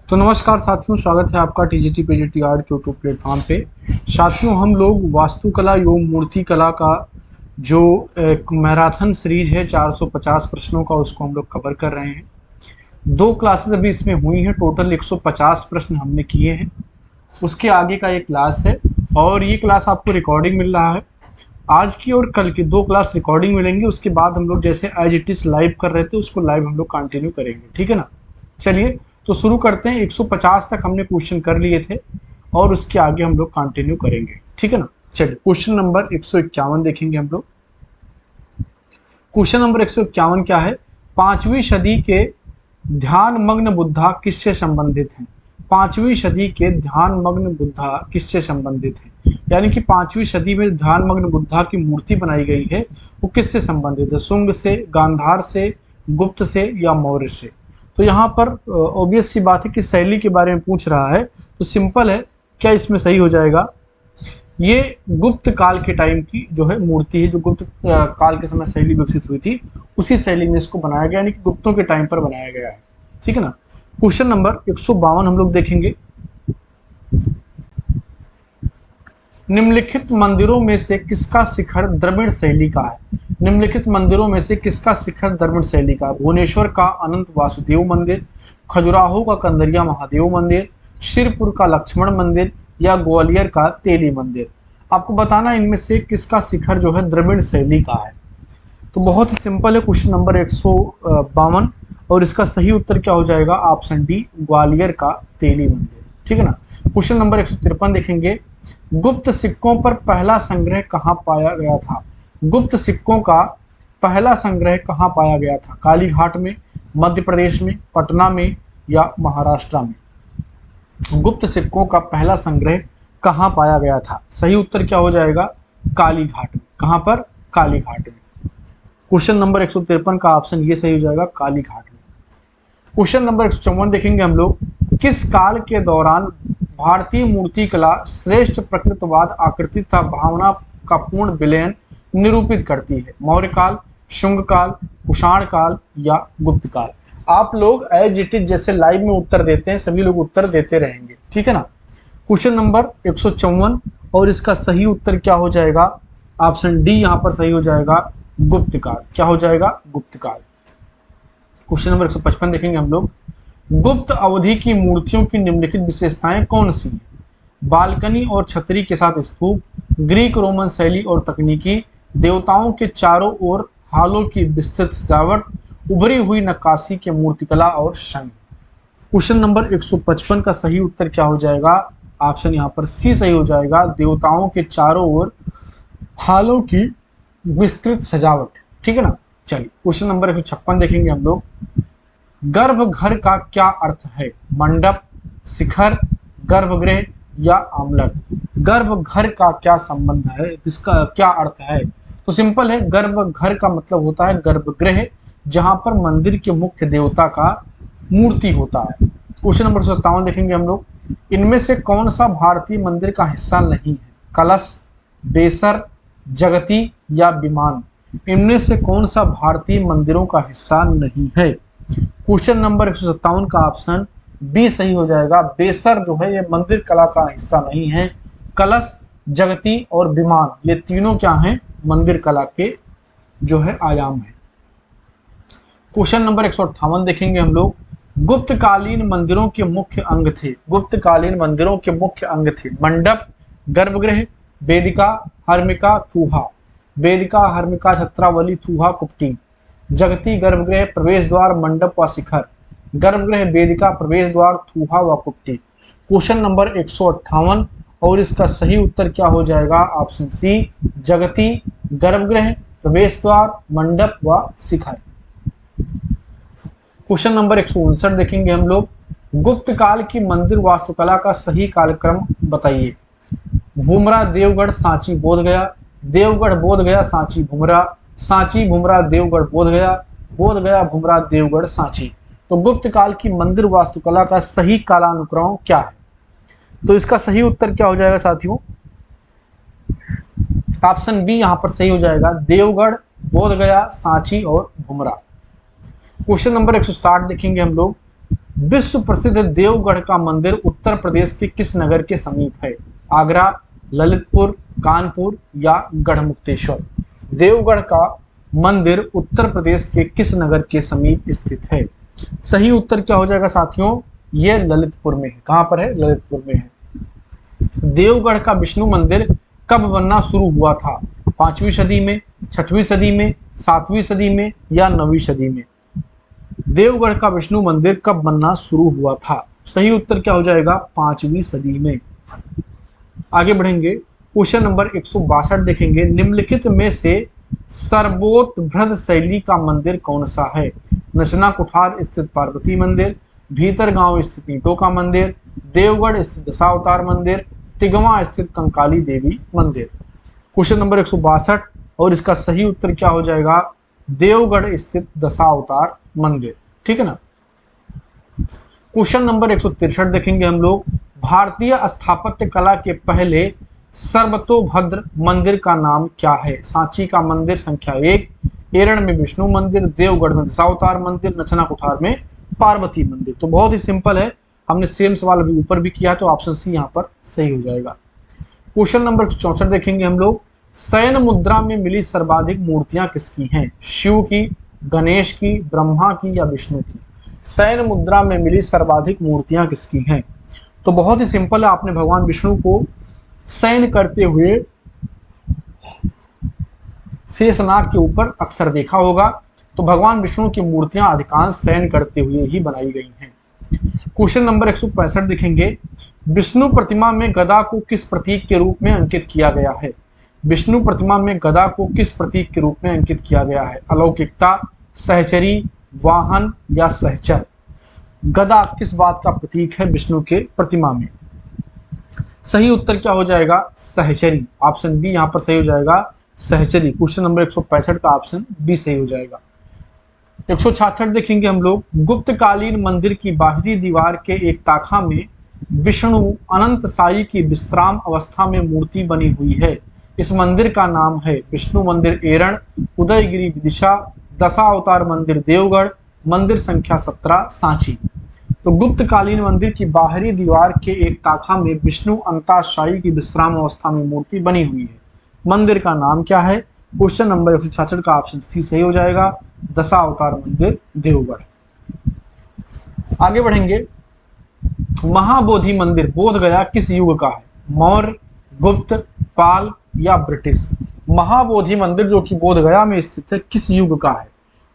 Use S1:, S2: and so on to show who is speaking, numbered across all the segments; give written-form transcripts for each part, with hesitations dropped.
S1: तो नमस्कार साथियों, स्वागत है आपका टीजीटी पीजीटी आर्ट के यूट्यूब प्लेटफॉर्म पे। साथियों, हम लोग वास्तुकला एवं मूर्ति कला का जो एक मैराथन सीरीज है 450 प्रश्नों का, उसको हम लोग कवर कर रहे हैं। 2 क्लासेस अभी इसमें हुई हैं, टोटल 150 प्रश्न हमने किए हैं। उसके आगे का एक क्लास है और ये क्लास आपको रिकॉर्डिंग मिल रहा है। आज की और कल की 2 क्लास रिकॉर्डिंग मिलेंगी, उसके बाद हम लोग जैसे एज इट इज लाइव कर रहे थे उसको लाइव हम लोग कंटिन्यू करेंगे, ठीक है ना। चलिए तो शुरू करते हैं। 150 तक हमने क्वेश्चन कर लिए थे और उसके आगे हम लोग कंटिन्यू करेंगे, ठीक है ना। चलिए क्वेश्चन नंबर 151 देखेंगे हम लोग। क्वेश्चन नंबर 151 क्या है? 5वीं सदी के ध्यान मग्न बुद्धा किससे संबंधित हैं? 5वीं सदी के ध्यान मग्न बुद्धा किससे संबंधित है? यानी कि 5वीं सदी में ध्यान मग्न बुद्धा की मूर्ति बनाई गई है वो किससे संबंधित है? शुंग से, गांधार से, गुप्त से या मौर्य से? तो यहाँ पर ऑब्वियस सी बात है कि शैली के बारे में पूछ रहा है, तो सिंपल है, क्या इसमें सही हो जाएगा? ये गुप्त काल के टाइम की जो है मूर्ति है, जो गुप्त काल के समय शैली विकसित हुई थी, उसी शैली में इसको बनाया गया, यानी कि गुप्तों के टाइम पर बनाया गया है, ठीक है ना। क्वेश्चन नंबर 152 हम लोग देखेंगे। निम्नलिखित मंदिरों में से किसका शिखर द्रविड़ शैली का है? निम्नलिखित मंदिरों में से किसका शिखर द्रविड़ शैली का? भुवनेश्वर का अनंत वासुदेव मंदिर, खजुराहो का कंदरिया महादेव मंदिर, शिरपुर का लक्ष्मण मंदिर या ग्वालियर का तेली मंदिर? आपको बताना इनमें से किसका शिखर जो है द्रविड़ शैली का है। तो बहुत ही सिंपल है क्वेश्चन नंबर 152 और इसका सही उत्तर क्या हो जाएगा? ऑप्शन डी, ग्वालियर का तेली मंदिर, ठीक है ना। क्वेश्चन नंबर 153 देखेंगे। गुप्त सिक्कों पर पहला संग्रह कहाँ पाया गया था? गुप्त सिक्कों का पहला संग्रह कहाँ पाया गया था? कालीघाट में, मध्य प्रदेश में, पटना में या महाराष्ट्र में? गुप्त सिक्कों का पहला संग्रह कहाँ पाया गया था? सही उत्तर क्या हो जाएगा? कालीघाट में। कहाँ पर? कालीघाट में। क्वेश्चन नंबर 153 का ऑप्शन ये सही हो जाएगा, कालीघाट में। क्वेश्चन नंबर 154 देखेंगे हम लोग। किस काल के दौरान भारतीय मूर्तिकला श्रेष्ठ प्रकृतवाद आकृति तथा भावना का पूर्ण विलयन निरूपित करती है? मौर्य काल, शुंग काल, कुषाण काल या गुप्त काल? आप लोग एज इट इज जैसे लाइव में उत्तर देते हैं, सभी लोग उत्तर देते रहेंगे, ठीक है ना। क्वेश्चन नंबर 154 और इसका सही उत्तर क्या हो जाएगा? ऑप्शन डी यहाँ पर सही हो जाएगा, गुप्त काल। क्या हो जाएगा? गुप्त काल। क्वेश्चन नंबर 155 देखेंगे हम लोग। गुप्त अवधि की मूर्तियों की निम्नलिखित विशेषताएं कौन सी हैं? बालकनी और छतरी के साथ स्तूप, ग्रीक रोमन शैली और तकनीकी, देवताओं के चारों ओर हालों की विस्तृत सजावट, उभरी हुई नक्काशी के मूर्तिकला और संग। क्वेश्चन नंबर 155 का सही उत्तर क्या हो जाएगा? ऑप्शन यहाँ पर सी सही हो जाएगा, देवताओं के चारों ओर हालों की विस्तृत सजावट, ठीक है ना। चलिए क्वेश्चन नंबर 156 देखेंगे हम लोग। गर्भघर का क्या अर्थ है? मंडप, शिखर, गर्भगृह या आमलक? गर्भघर का क्या संबंध है, इसका क्या अर्थ है? तो सिंपल है, गर्भघर का मतलब होता है गर्भगृह, जहां पर मंदिर के मुख्य देवता का मूर्ति होता है। क्वेश्चन नंबर 57 देखेंगे हम लोग। इनमें से कौन सा भारतीय मंदिर का हिस्सा नहीं है? कलश, बेसर, जगती या विमान? इनमें से कौन सा भारतीय मंदिरों का हिस्सा नहीं है? क्वेश्चन नंबर 157 का ऑप्शन बी सही हो जाएगा, बेसर जो है ये मंदिर कला का हिस्सा नहीं है। कलश, जगती और विमान ये तीनों क्या हैं? मंदिर कला के जो है आयाम है। क्वेश्चन नंबर 158 देखेंगे हम लोग। गुप्तकालीन मंदिरों के मुख्य अंग थे। गुप्तकालीन मंदिरों के मुख्य अंग थे मंडप, गर्भगृह, वेदिका, हर्मिका, थूहा। वेदिका, हर्मिका, छत्रावली, थूहा, कुप्टी। जगती, गर्भगृह, प्रवेश द्वार, मंडप व शिखर। गर्भगृह, वेदिका, प्रवेश द्वार, थूहा व कुप्टी। क्वेश्चन नंबर 158 और इसका सही उत्तर क्या हो जाएगा? ऑप्शन सी, जगती, गर्भगृह, प्रवेश द्वार, मंडप व शिखर। क्वेश्चन नंबर 159 देखेंगे हम लोग। गुप्त काल की मंदिर वास्तुकला का सही कालक्रम बताइए। भूमरा, देवगढ़, सांची, बोधगया, देवगढ़, बोधगया, सांची, भूमरा, सांची, भूमरा, देवगढ़, बोधगया, बोधगया, भूमरा, देवगढ़, सांची। तो गुप्त काल की मंदिर वास्तुकला का सही कालानुक्रम क्या है? तो इसका सही उत्तर क्या हो जाएगा साथियों? ऑप्शन बी यहाँ पर सही हो जाएगा, देवगढ़, बोधगया, सांची और भूमरा। क्वेश्चन नंबर 160 देखेंगे हम लोग। विश्व प्रसिद्ध देवगढ़ का मंदिर उत्तर प्रदेश के किस नगर के समीप है? आगरा, ललितपुर, कानपुर या गढ़मुक्तेश्वर? देवगढ़ का मंदिर उत्तर प्रदेश के किस नगर के समीप स्थित है? सही उत्तर क्या हो जाएगा साथियों? यह ललितपुर में है। कहां पर है? ललितपुर में है। देवगढ़ का विष्णु मंदिर कब बनना शुरू हुआ था? 5वीं सदी में, 6वीं सदी में, 7वीं सदी में या 9वीं सदी में? देवगढ़ का विष्णु मंदिर कब बनना शुरू हुआ था? सही उत्तर क्या हो जाएगा? 5वीं सदी में। आगे बढ़ेंगे, क्वेश्चन नंबर 162 देखेंगे। निम्नलिखित में से सर्वोत्तभृत शैली का मंदिर कौन सा है? नचना कुठार स्थित पार्वती मंदिर, भीतर गांव स्थित ईंटों का मंदिर, देवगढ़ स्थित दशावतार मंदिर, तिगवा स्थित कंकाली देवी मंदिर? क्वेश्चन नंबर 162 और इसका सही उत्तर क्या हो जाएगा? देवगढ़ स्थित दशावतार मंदिर। ठीक है ना। क्वेश्चन नंबर 163 देखेंगे हम लोग। भारतीय स्थापत्य कला के पहले सर्वतोभद्र मंदिर का नाम क्या है? सांची का मंदिर संख्या 1, एरण में विष्णु मंदिर, देवगढ़ में दशावतार मंदिर, नचना कुठार में पार्वती मंदिर। तो बहुत ही सिंपल है, हमने सेम सवाल अभी ऊपर भी किया, तो ऑप्शन सी यहाँ पर सही हो जाएगा। क्वेश्चन नंबर 64 देखेंगे हम लोग। शयन मुद्रा में मिली सर्वाधिक मूर्तियां किसकी हैं? शिव की, गणेश की, ब्रह्मा की या विष्णु की? शयन मुद्रा में मिली सर्वाधिक मूर्तियां किसकी हैं? तो बहुत ही सिंपल है, आपने भगवान विष्णु को शयन करते हुए शेषनाग के ऊपर अक्सर देखा होगा। तो भगवान विष्णु की मूर्तियां अधिकांश शयन करते हुए ही बनाई गई हैं। क्वेश्चन नंबर 165 देखेंगे। विष्णु प्रतिमा में गदा को किस प्रतीक के रूप में अंकित किया गया है? विष्णु प्रतिमा में गदा को किस प्रतीक के रूप में अंकित किया गया है? अलौकिकता, सहचरी, वाहन या सहचर? गदा किस बात का प्रतीक है विष्णु के प्रतिमा में? सही उत्तर क्या हो जाएगा? सहचरी। ऑप्शन बी यहाँ पर सही हो जाएगा, सहचरी। क्वेश्चन नंबर 165 का ऑप्शन बी सही हो जाएगा। 166 देखेंगे हम लोग। गुप्तकालीन मंदिर की बाहरी दीवार के एक ताखा में विष्णु अनंत साई की विश्राम अवस्था में मूर्ति बनी हुई है। इस मंदिर का नाम है विष्णु मंदिर एरण, उदयगिरी विदिशा, दशावतार मंदिर देवगढ़, मंदिर संख्या 17 सांची। तो गुप्तकालीन मंदिर की बाहरी दीवार के एक ताखा में विष्णु अंताशाई की विश्राम अवस्था में मूर्ति बनी हुई है। मंदिर का नाम क्या है? क्वेश्चन नंबर 166 का ऑप्शन सी सही हो जाएगा, दशावतार मंदिर देवगढ़। आगे बढ़ेंगे। महाबोधि मंदिर बोधगया किस युग का है? मौर्य, गुप्त, पाल या ब्रिटिश? महाबोधि मंदिर जो कि बोधगया में स्थित है किस युग का है?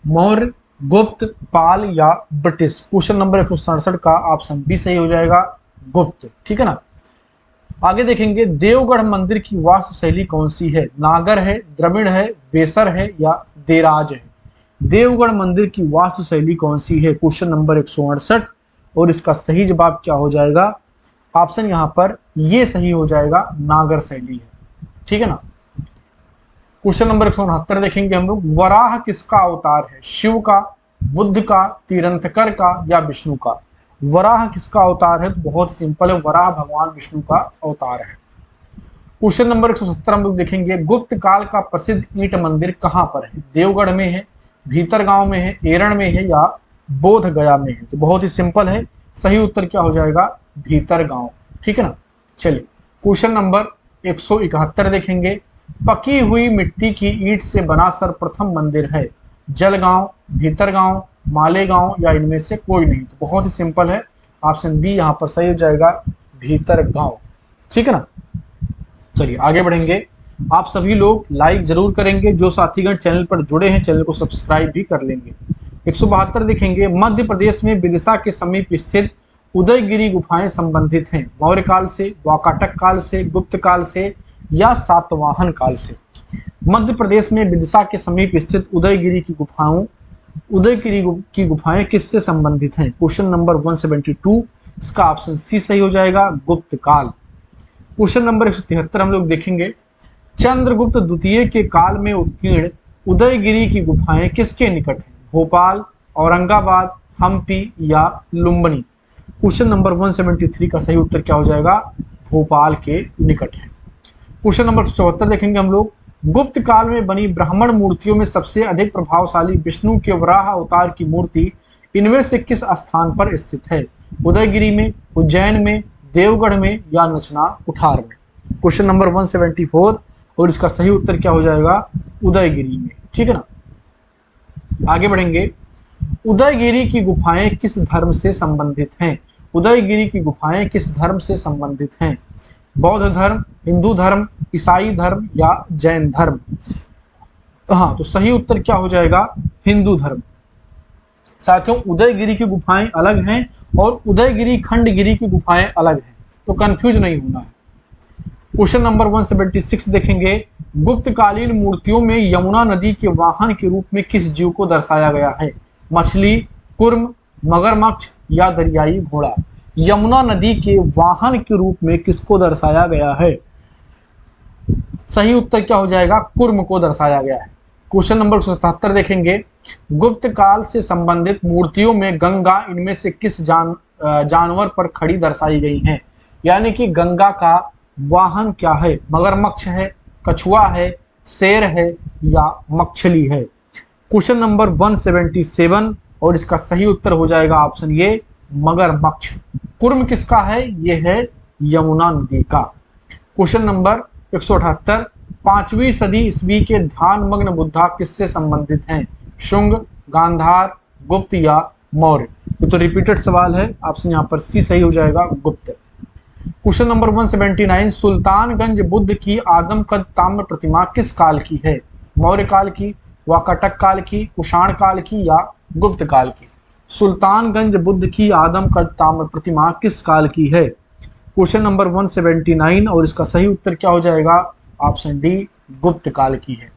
S1: मौर्य, गुप्त, पाल या ब्रिटिश? क्वेश्चन नंबर 167 का ऑप्शन बी सही हो जाएगा, गुप्त। ठीक है ना। आगे देखेंगे। देवगढ़ मंदिर की वास्तुशैली कौन सी है? नागर है, द्रविड़ है, बेसर है या देराज है? देवगढ़ मंदिर की वास्तुशैली कौन सी है? क्वेश्चन नंबर 168 और इसका सही जवाब क्या हो जाएगा? ऑप्शन यहाँ पर ये सही हो जाएगा, नागर शैली है। ठीक है ना। क्वेश्चन नंबर 169 देखेंगे हम लोग। वराह किसका अवतार है? शिव का, बुद्ध का, तीर्थंकर का या विष्णु का? वराह किसका अवतार है? तो बहुत ही सिंपल है, वराह भगवान विष्णु का अवतार है। क्वेश्चन नंबर 170 हम लोग देखेंगे। गुप्त काल का प्रसिद्ध ईंट मंदिर कहाँ पर है? देवगढ़ में है, भीतर गांव में है, एरण में है या बोध गया में है? तो बहुत ही सिंपल है, सही उत्तर क्या हो जाएगा? भीतर गांव। ठीक है ना। चलिए क्वेश्चन नंबर 171 देखेंगे। पकी हुई मिट्टी की ईंट से बना सर्वप्रथम मंदिर है? जलगांव, भीतरगांव, मालेगांव या इनमें से कोई नहीं? तो बहुत ही सिंपल है, ऑप्शन बी यहाँ पर सही हो जाएगा, भीतरगांव। ठीक है ना। चलिए आगे बढ़ेंगे। आप सभी लोग लाइक जरूर करेंगे, जो साथीगण चैनल पर जुड़े हैं चैनल को सब्सक्राइब भी कर लेंगे। 172 देखेंगे। मध्य प्रदेश में विदिशा के समीप स्थित उदयगिरी गुफाएं संबंधित हैं? मौर्य काल से, वाकाटक काल से, गुप्त काल से या सातवाहन काल से? मध्य प्रदेश में विदिशा के समीप स्थित उदयगिरी की गुफाएं किससे संबंधित हैं? क्वेश्चन नंबर 172, इसका ऑप्शन सी सही हो जाएगा, गुप्त काल। क्वेश्चन नंबर 173 हम लोग देखेंगे। चंद्रगुप्त द्वितीय के काल में उत्कीर्ण उदयगिरी की गुफाएं किसके निकट हैं? भोपाल, औरंगाबाद, हम्पी या लुम्बिनी? क्वेश्चन नंबर 173 का सही उत्तर क्या हो जाएगा? भोपाल के निकट है। क्वेश्चन नंबर 74 देखेंगे हम लोग। गुप्त काल में बनी ब्राह्मण मूर्तियों में सबसे अधिक प्रभावशाली विष्णु के वराह अवतार की मूर्ति इनमें से किस स्थान पर स्थित है? उदयगिरी में, उज्जैन में, देवगढ़ में या नचना कुठार में? क्वेश्चन नंबर 174 और इसका सही उत्तर क्या हो जाएगा? उदयगिरी में। ठीक है ना, आगे बढ़ेंगे। उदयगिरी की गुफाएं किस धर्म से संबंधित हैं? उदयगिरी की गुफाएं किस धर्म से संबंधित हैं? बौद्ध धर्म, हिंदू धर्म, ईसाई धर्म या जैन धर्म? हाँ, तो सही उत्तर क्या हो जाएगा? हिंदू धर्म। साथियों, उदयगिरी की गुफाएं अलग हैं और उदयगिरी खंडगिरी की गुफाएं अलग हैं, तो कंफ्यूज नहीं होना है। क्वेश्चन नंबर 176 देखेंगे। गुप्तकालीन मूर्तियों में यमुना नदी के वाहन के रूप में किस जीव को दर्शाया गया है? मछली, कुर्म, मगरमच्छ या दरियाई घोड़ा? यमुना नदी के वाहन के रूप में किसको दर्शाया गया है? सही उत्तर क्या हो जाएगा? कुर्म को दर्शाया गया है। क्वेश्चन नंबर 177 देखेंगे। गुप्त काल से संबंधित मूर्तियों में गंगा इनमें से किस जानवर पर खड़ी दर्शाई गई है? यानी कि गंगा का वाहन क्या है? मगरमच्छ है, कछुआ है, शेर है या मछली है? क्वेश्चन नंबर 177 और इसका सही उत्तर हो जाएगा ऑप्शन ए, मगरमच्छ। कुर्म किसका है? ये है यमुना नदी का। Question number 178। 5वीं सदी ईस्वी के ध्यान मग्न बुद्धा किससे संबंधित हैं? शुंग, गांधार, गुप्त या मौर्य? ये तो रिपीटेड सवाल है, ऑप्शन यहाँ पर सी सही हो जाएगा, गुप्त। Question number 179। सुल्तानगंज बुद्ध की आदमकद ताम्र प्रतिमा किस काल की है? मौर्य काल की, वाकाटक काल की, कुषाण काल की या गुप्त काल की? सुल्तानगंज बुद्ध की आदमकद ताम्र प्रतिमा किस काल की है? क्वेश्चन नंबर 179 और इसका सही उत्तर क्या हो जाएगा? ऑप्शन डी, गुप्त काल की है।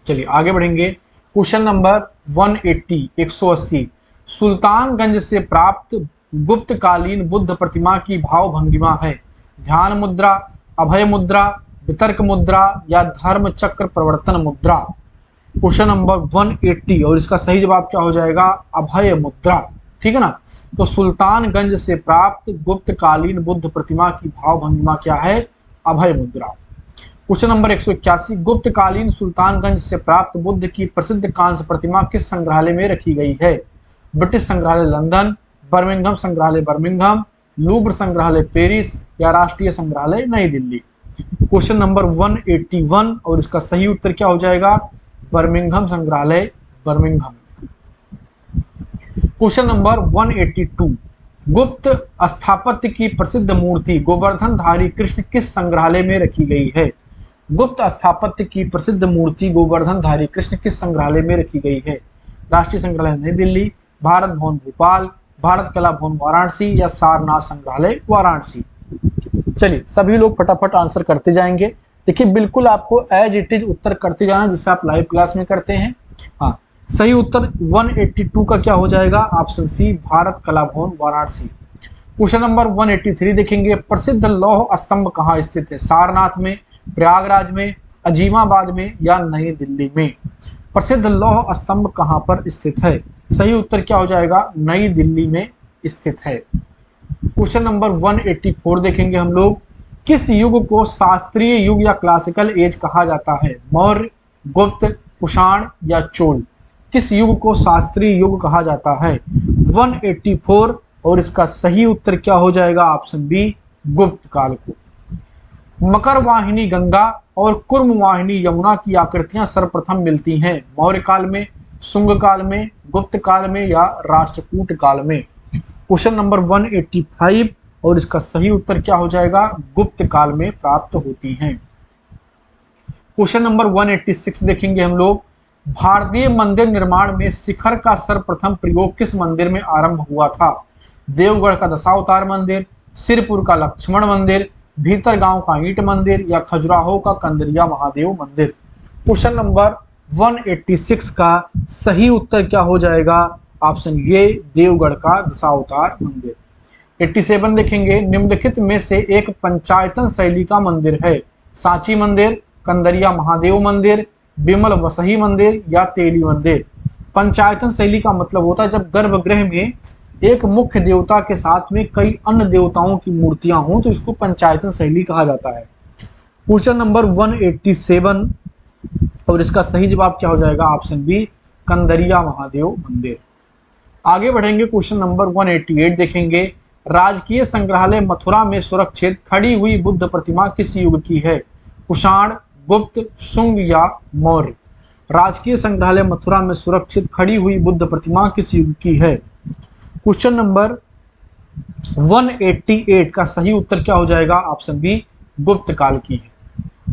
S1: चलिए आगे बढ़ेंगे। क्वेश्चन नंबर 180 सुल्तानगंज से प्राप्त गुप्तकालीन बुद्ध प्रतिमा की भाव भंगिमा है? ध्यान मुद्रा, अभय मुद्रा, वितर्क मुद्रा या धर्म चक्र प्रवर्तन मुद्रा? क्वेश्चन नंबर 180 और इसका सही जवाब क्या हो जाएगा? अभय मुद्रा। ठीक है ना, तो सुल्तानगंज से प्राप्त गुप्तकालीन बुद्ध प्रतिमा की भाव भंगिमा क्या है? अभय मुद्रा। Question number 181। गुप्तकालीन सुल्तानगंज से प्राप्त बुद्ध की प्रसिद्ध कांस्य प्रतिमा किस संग्रहालय में रखी गई है? ब्रिटिश संग्रहालय लंदन, बर्मिंघम संग्रहालय बर्मिंघम, लूव्र संग्रहालय पेरिस या राष्ट्रीय संग्रहालय नई दिल्ली? क्वेश्चन नंबर 181 और इसका सही उत्तर क्या हो जाएगा? बर्मिंघम संग्रहालय बर्मिंघम। Question number 182। गुप्त स्थापत्य की प्रसिद्ध मूर्ति गोवर्धनधारी कृष्ण किस संग्रहालय में रखी गई है? गुप्त स्थापत्य की प्रसिद्ध मूर्ति गोवर्धनधारी कृष्ण किस संग्रहालय में रखी गई है? राष्ट्रीय संग्रहालय नई दिल्ली, भारत भवन भोपाल, भारत कला भवन वाराणसी या सारनाथ संग्रहालय वाराणसी? चलिए सभी लोग फटाफट आंसर करते जाएंगे। देखिए बिल्कुल आपको एज इट इज उत्तर करते जाना जिससे आप लाइव क्लास में करते हैं। हाँ, सही उत्तर 182 का क्या हो जाएगा? ऑप्शन सी, भारत कला भवन वाराणसी। क्वेश्चन नंबर 183 देखेंगे। प्रसिद्ध लौह स्तंभ कहाँ स्थित है? सारनाथ में, प्रयागराज में, अजीमाबाद में या नई दिल्ली में? प्रसिद्ध लौह स्तंभ कहाँ पर स्थित है? सही उत्तर क्या हो जाएगा? नई दिल्ली में स्थित है। क्वेश्चन नंबर 184 देखेंगे हम लोग। किस युग को शास्त्रीय युग या क्लासिकल एज कहा जाता है? मौर्य, गुप्त, कुषाण या चोल? किस युग को शास्त्रीय युग कहा जाता है? 184 और इसका सही उत्तर क्या हो जाएगा? ऑप्शन बी, गुप्त काल को। मकर वाहिनी गंगा और कुर्म वाहिनी यमुना की आकृतियां सर्वप्रथम मिलती हैं मौर्य काल में, शुंग काल में, गुप्त काल में या राष्ट्रकूट काल में? क्वेश्चन नंबर 185 और इसका सही उत्तर क्या हो जाएगा? गुप्त काल में प्राप्त होती हैं। क्वेश्चन नंबर 186 देखेंगे हम लोग। भारतीय मंदिर निर्माण में शिखर का सर्वप्रथम प्रयोग किस मंदिर में आरंभ हुआ था? देवगढ़ का दशावतार मंदिर, सिरपुर का लक्ष्मण मंदिर, भीतरगांव का ईंट मंदिर या खजुराहो का कंदरिया महादेव मंदिर? क्वेश्चन नंबर 186 का सही उत्तर क्या हो जाएगा? ऑप्शन ए, देवगढ़ का दशावतार मंदिर। 87 देखेंगे। निम्नलिखित में से एक पंचायतन शैली का मंदिर है? सांची मंदिर, कंदरिया महादेव मंदिर, बिमल वसही मंदिर या तेली मंदिर? पंचायतन शैली का मतलब होता है जब गर्भगृह में एक मुख्य देवता के साथ में कई अन्य देवताओं की मूर्तियां हों तो इसको पंचायतन शैली कहा जाता है। क्वेश्चन नंबर 187 और इसका सही जवाब क्या हो जाएगा? ऑप्शन बी, कंदरिया महादेव मंदिर। आगे बढ़ेंगे, क्वेश्चन नंबर 188 देखेंगे। राजकीय संग्रहालय मथुरा में सुरक्षित खड़ी हुई बुद्ध प्रतिमा किस युग की है? कुषाण, गुप्त, शुंग या मौर्य? राजकीय संग्रहालय मथुरा में सुरक्षित खड़ी हुई बुद्ध प्रतिमा किस युग की है? क्वेश्चन नंबर 188 का सही उत्तर क्या हो जाएगा? ऑप्शन बी, गुप्त काल की है।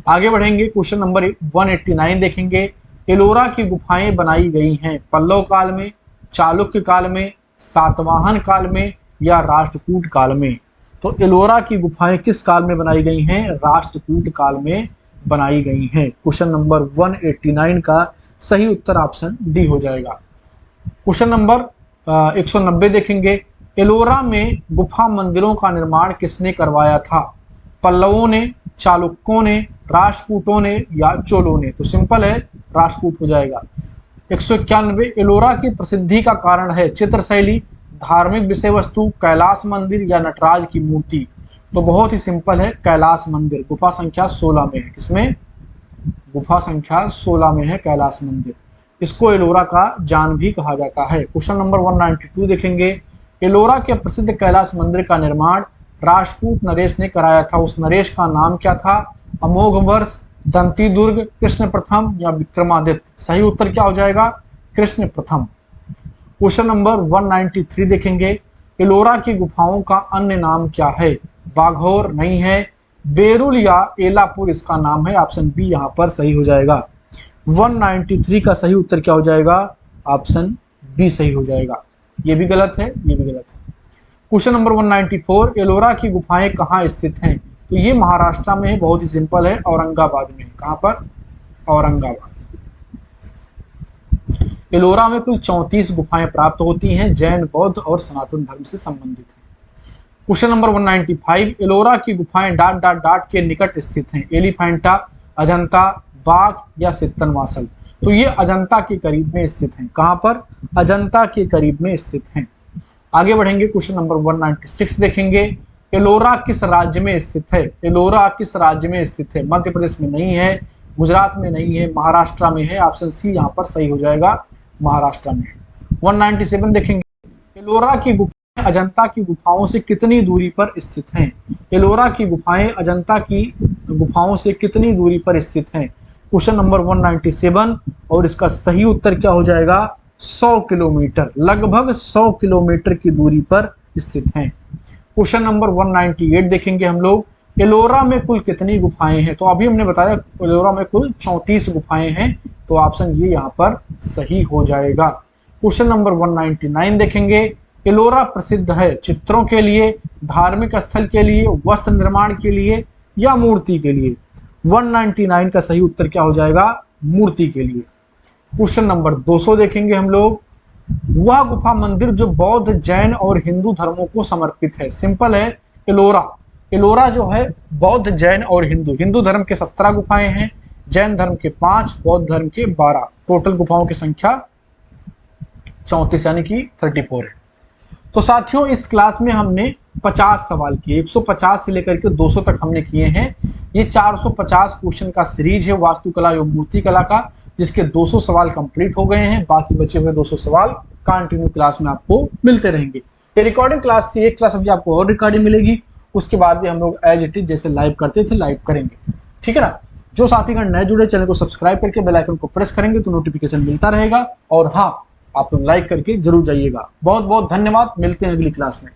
S1: आगे बढ़ेंगे, क्वेश्चन नंबर 189 देखेंगे। एलोरा की गुफाएं बनाई गई हैं पल्लव काल में, चालुक्य काल में, सातवाहन काल में या राष्ट्रकूट काल में? तो एलोरा की गुफाएं किस काल में बनाई गई हैं? राष्ट्रकूट काल में बनाई गई हैं। क्वेश्चन नंबर 189 का सही उत्तर ऑप्शन डी हो जाएगा। क्वेश्चन नंबर 190 देखेंगे। एलोरा में गुफा मंदिरों का निर्माण किसने करवाया था? पल्लवों ने, चालुक्यों ने, राष्ट्रकूटों ने या चोलों ने? तो सिंपल है, राष्ट्रकूट हो जाएगा। 191, एलोरा की प्रसिद्धि का कारण है चित्रशैली, धार्मिक विषय वस्तु, कैलाश मंदिर या नटराज की मूर्ति? तो बहुत ही सिंपल है, कैलाश मंदिर। गुफा संख्या 16 में है। किसमें? गुफा संख्या 16 में है कैलाश मंदिर। इसको एलोरा का जान भी कहा जाता है। क्वेश्चन नंबर 192 देखेंगे। एलोरा के प्रसिद्ध कैलाश मंदिर का निर्माण राष्ट्रकूट नरेश ने कराया था। उस नरेश का नाम क्या था? अमोघ वर्ष, दंती दुर्ग, कृष्ण प्रथम या विक्रमादित्य? सही उत्तर क्या हो जाएगा? कृष्ण प्रथम। क्वेश्चन नंबर 193 देखेंगे। एलोरा की गुफाओं का अन्य नाम क्या है? बाघौर नहीं है, बेरुल या एलापुर इसका नाम है। ऑप्शन बी यहां पर सही हो जाएगा। 193 का सही उत्तर क्या हो जाएगा? ऑप्शन बी सही हो जाएगा। ये भी गलत है, ये भी गलत है। क्वेश्चन नंबर 194, एलोरा की गुफाएं कहाँ स्थित हैं? तो ये महाराष्ट्र में है, बहुत ही सिंपल है, औरंगाबाद में है। कहाँ पर? औरंगाबाद। एलोरा में कुल 34 गुफाएं प्राप्त होती हैं, जैन, बौद्ध और सनातन धर्म से संबंधित है। क्वेश्चन नंबर 195, एलोरा की गुफाएं डॉट डॉट डॉट के निकट स्थित हैं। एलिफेंटा, अजंता, बाघ या सित्तनवासल? तो ये अजंता के करीब में स्थित हैं। कहाँ पर? अजंता के करीब में स्थित हैं। आगे बढ़ेंगे, क्वेश्चन नंबर 196 देखेंगे। एलोरा किस राज्य में स्थित है? एलोरा किस राज्य में स्थित है? मध्य प्रदेश में नहीं है, गुजरात में नहीं है, महाराष्ट्र में है। ऑप्शन सी यहाँ पर सही हो जाएगा, महाराष्ट्र में है। 197 देखेंगे। एलोरा की गुफाएं अजंता की गुफाओं से कितनी दूरी पर स्थित हैं? एलोरा की गुफाएं अजंता की गुफाओं से कितनी दूरी पर स्थित हैं? क्वेश्चन नंबर 197 और इसका सही उत्तर क्या हो जाएगा? 100 किलोमीटर, लगभग 100 किलोमीटर की दूरी पर स्थित हैं। क्वेश्चन नंबर 198 देखेंगे हम लोग। एलोरा में कुल कितनी गुफाएं हैं? तो अभी हमने बताया एलोरा में कुल 34 गुफाएं हैं, तो ऑप्शन ये यहाँ पर सही हो जाएगा। क्वेश्चन नंबर 199 देखेंगे। एलोरा प्रसिद्ध है चित्रों के लिए, धार्मिक स्थल के लिए, वस्त्र निर्माण के लिए या मूर्ति के लिए? 199 का सही उत्तर क्या हो जाएगा? मूर्ति के लिए। क्वेश्चन नंबर 200 देखेंगे हम लोग। वह गुफा मंदिर जो बौद्ध, जैन और हिंदू धर्मों को समर्पित है? सिंपल है, एलोरा। एलोरा जो है बौद्ध, जैन और हिंदू धर्म के 17 गुफाएं हैं, जैन धर्म के 5, बौद्ध धर्म के 12। टोटल गुफाओं की संख्या 34 यानी कि 34 है। तो साथियों, इस क्लास में हमने 50 सवाल किए, 150 से लेकर के 200 तक हमने किए हैं। ये 450 क्वेश्चन का सीरीज है वास्तुकला एवं मूर्तिकला का, जिसके 200 सवाल कंप्लीट हो गए हैं। बाकी बचे हुए 200 सवाल कंटिन्यू क्लास में आपको मिलते रहेंगे। ये रिकॉर्डिंग क्लास थी, एक क्लास अभी आपको और रिकॉर्डिंग मिलेगी, उसके बाद भी हम लोग एज इट इज जैसे लाइव करते थे लाइव करेंगे, ठीक है ना। जो साथीगण नए जुड़े, चैनल को सब्सक्राइब करके बेल आइकन को प्रेस करेंगे तो नोटिफिकेशन मिलता रहेगा। और हाँ, आप लोग लाइक करके जरूर जाइएगा। बहुत बहुत धन्यवाद, मिलते हैं अगली क्लास में।